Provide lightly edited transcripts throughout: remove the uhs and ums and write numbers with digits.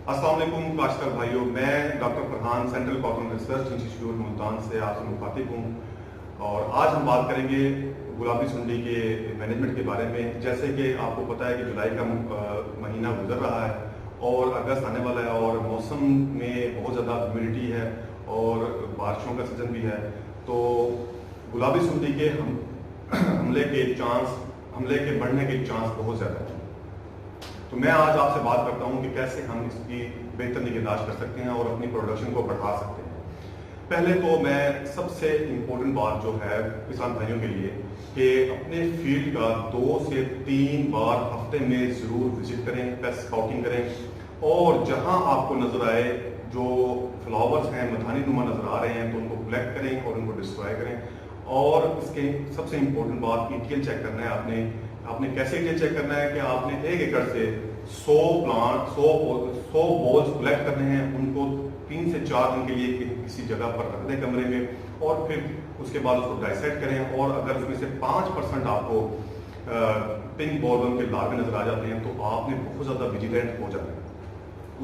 अस्सलाम वालेकुम काश्तकार भाइयों, मैं doctor Farhan central cotton research institute Multan से आपसे मुखातिब हूँ और आज हम बात करेंगे गुलाबी सुंडी के मैनेजमेंट के बारे में। जैसे कि आपको पता है कि जुलाई का महीना गुजर रहा है और अगस्त आने वाला है और मौसम में बहुत ज़्यादा ह्यूमिडिटी है और बारिशों का सीज़न भी है, तो गुलाबी सुंडी के हमले के बढ़ने के चांस बहुत ज़्यादा है। तो मैं आज आपसे बात करता हूं कि कैसे हम इसकी बेहतर निगहदाश्त कर सकते हैं और अपनी प्रोडक्शन को बढ़ा सकते हैं। पहले तो मैं सबसे इम्पोर्टेंट बात जो है किसान भाइयों के लिए कि अपने फील्ड का 2 से 3 बार हफ्ते में ज़रूर विजिट करें, पेस्ट स्काउटिंग करें और जहां आपको नज़र आए जो फ्लावर्स हैं मधानी नुमा नज़र आ रहे हैं तो उनको कलेक्ट करें और उनको डिस्ट्रॉय करें। और इसके सबसे इम्पोर्टेंट बात ETL चेक करना है। आपने कैसे ETL चेक करना है कि आपने 1 एकड़ से 100 बॉल्स कलेक्ट करने हैं, उनको 3 से 4 दिन के लिए किसी जगह पर रख दें कमरे में और फिर उसके बाद उसको डाइसेक्ट करें। और अगर उसमें से 5% आपको पिंक बॉलवर्म के लार्वे नजर आ जाते हैं तो आपने बहुत ज़्यादा विजिलेंट हो जाना है।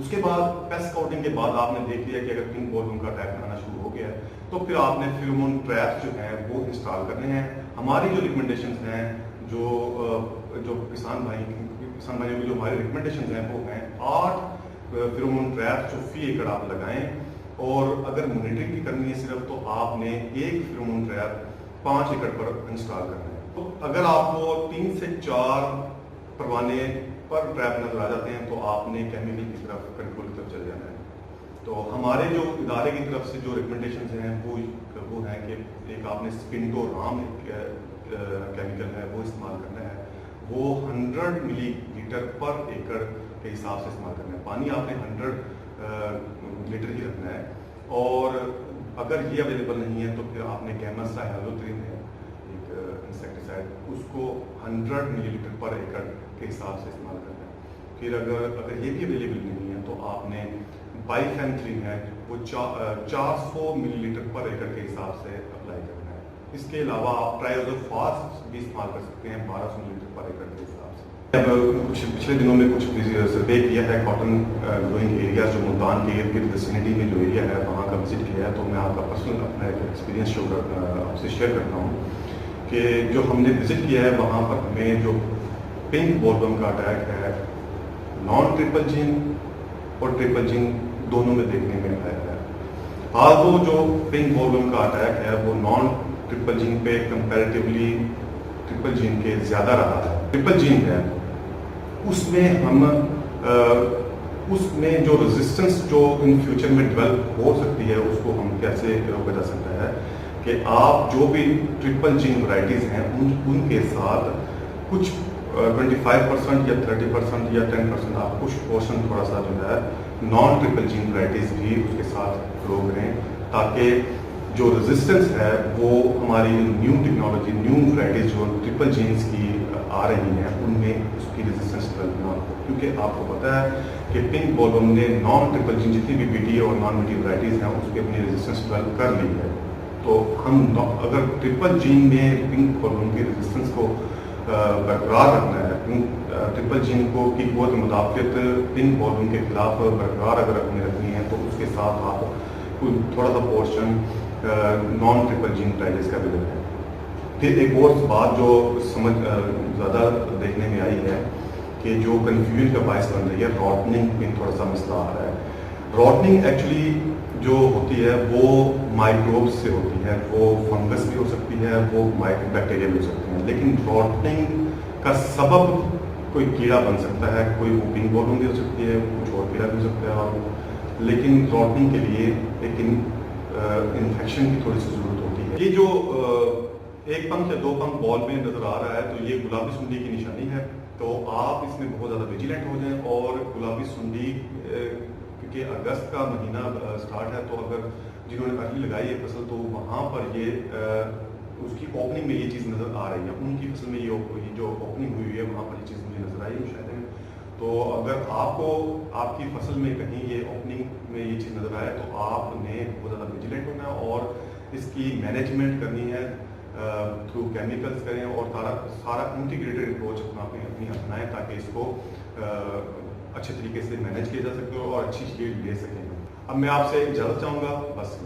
उसके बाद पेस्ट स्काउटिंग के बाद आपने देख लिया कि अगर पिंक बॉलवर्म का अटैक आना शुरू हो गया है तो फिर आपने फेरोमोन ट्रैप्स जो हैं वो इंस्टॉल करने हैं। हमारी जो रिकमेंडेशंस हैं जो किसान भाइयों की जो हमारी रिकमेंडेशंस हैं वो हैं 8 फेरोमोन ट्रैप्स जो फी एकड़ आप लगाएं। और अगर मॉनिटरिंग की करनी है सिर्फ तो आपने 1 फेरोमोन ट्रैप 5 एकड़ पर इंस्टॉल करना है। तो अगर आपको 3 से 4 परवाने पर ट्रैप नजर आ जाते हैं तो आपने केमिकल की तरफ कंट्रोल की तरफ चले जाना है। तो हमारे जो इदारे की तरफ से जो रिकमेंडेशंस हैं वो है कि एक आपने स्पिंडो राम केमिकल है वो इस्तेमाल करना है। वो 100 मिलीलीटर पर एकड़ के हिसाब से इस्तेमाल करना है। पानी आपने 100 लीटर ही रखना है। और अगर ये अवेलेबल नहीं है तो फिर आपने गैमासाइलोथ्रिन है एक इंसेक्टिसाइड, उसको 100 मिलीलीटर पर एकड़ के हिसाब से इस्तेमाल करना है। फिर अगर ये भी अवेलेबल नहीं है तो आपने बाइफेंथ्रिन है वो 400 मिलीलीटर पर एकड़ के हिसाब से अप्लाई करना है। इसके अलावा आप ट्राइजोफास भी इस्तेमाल कर सकते हैं 1200 मिलीलीटर पर एकड़ के हिसाब से। अब पिछले दिनों में कुछ सर्वे किया है कॉटन ग्रोइंग एरिया जो मुल्तान के इर्द गिर्द विसिनिटी में जो एरिया है वहाँ का विजिट किया है। तो मैं आपका पर्सनल अपना एक्सपीरियंस आपसे शेयर करता हूँ कि जो हमने विजिट किया है वहाँ पर हमें जो पिंक बॉलवर्म का अटैक है नॉन ट्रिपल जीन और ट्रिपल जीन दोनों में देखने में आया है। हाल तो जो पिंक बॉलवर्म का अटैक है वो नॉन ट्रिपल जीन पे कंपैरेटिवली ट्रिपल जीन के ज्यादा रहा है। ट्रिपल जीन है उसमें जो रेजिस्टेंस जो इन फ्यूचर में डेवलप हो सकती है उसको हम कैसे रोका जा सकता है कि आप जो भी ट्रिपल जीन वैरायटीज हैं उनके साथ कुछ 25% या 30% या 10% आप कुछ पोर्शन थोड़ा सा जो है नॉन ट्रिपल जीन वैरायटीज भी उसके साथ ग्रो करें ताकि जो रेजिस्टेंस है वो हमारी न्यू टेक्नोलॉजी न्यू वैरायटीज जो ट्रिपल जीन्स की आ रही हैं उनमें उसकी रेजिस्टेंस डेवलप ना हो। क्योंकि आपको पता है कि पिंक बॉलवर्म ने नॉन ट्रिपल जीन जितनी भी बीटी और नॉन बीटी वैरायटीज हैं उसकी अपनी रेजिस्टेंस डेवलप कर ली है। तो हम अगर ट्रिपल जीन में पिंक बॉलवर्म की रेजिस्टेंस को बरकरार रखना है, ट्रिपल जीन को की कुव्वत मुताबिक पिंक बॉलवर्म के खिलाफ बरकरार अगर रखनी है तो उसके साथ आप थोड़ा सा portion non triple gene varieties का भी रखें। फिर एक और बात जो समझ ज़्यादा देखने में आई है कि जो कन्फ्यूजन का बायस बन रही है रॉटनिंग में थोड़ा सा मसला आ रहा है। रॉटनिंग एक्चुअली जो होती है वो माइक्रोब्स से होती है, वो फंगस भी हो सकती है, वो बैक्टीरिया भी हो सकते हैं। लेकिन रॉटनिंग का सबब कोई कीड़ा बन सकता है, कोई वो पिंक बॉलवर्म भी हो सकती है, कुछ और कीड़ा भी हो सकता है। और लेकिन रॉटनिंग के लिए एक इन्फेक्शन की थोड़ी सी ज़रूरत होती है। ये जो 1 पंख या 2 पंख बॉल में नज़र आ रहा है तो ये गुलाबी सुंडी की निशानी है। तो आप इसमें बहुत ज़्यादा विजिलेंट हो जाएं। और गुलाबी सुंडी क्योंकि अगस्त का महीना स्टार्ट है तो अगर जिन्होंने अर्ली लगाई है फसल तो वहाँ पर ये उसकी ओपनिंग में ये चीज़ नज़र आ रही है। उनकी फसल में ये जो ओपनिंग हुई है वहाँ पर ये चीज़ मुझे नज़र आई है शायद। तो अगर आपको आपकी फसल में कहीं ये ओपनिंग में ये चीज़ नज़र आए तो आपने बहुत ज़्यादा विजिलेंट होना है और इसकी मैनेजमेंट करनी है थ्रू केमिकल्स करें और सारा इंटीग्रेटेड अप्रोच अपनी अपनाएं ताकि इसको اچھے طریقے سے مینیج کیے جا سکتے ہو اور اچھی شیڈ لے سکیں. اب میں آپ سے اجازت چاہوں گا. بس.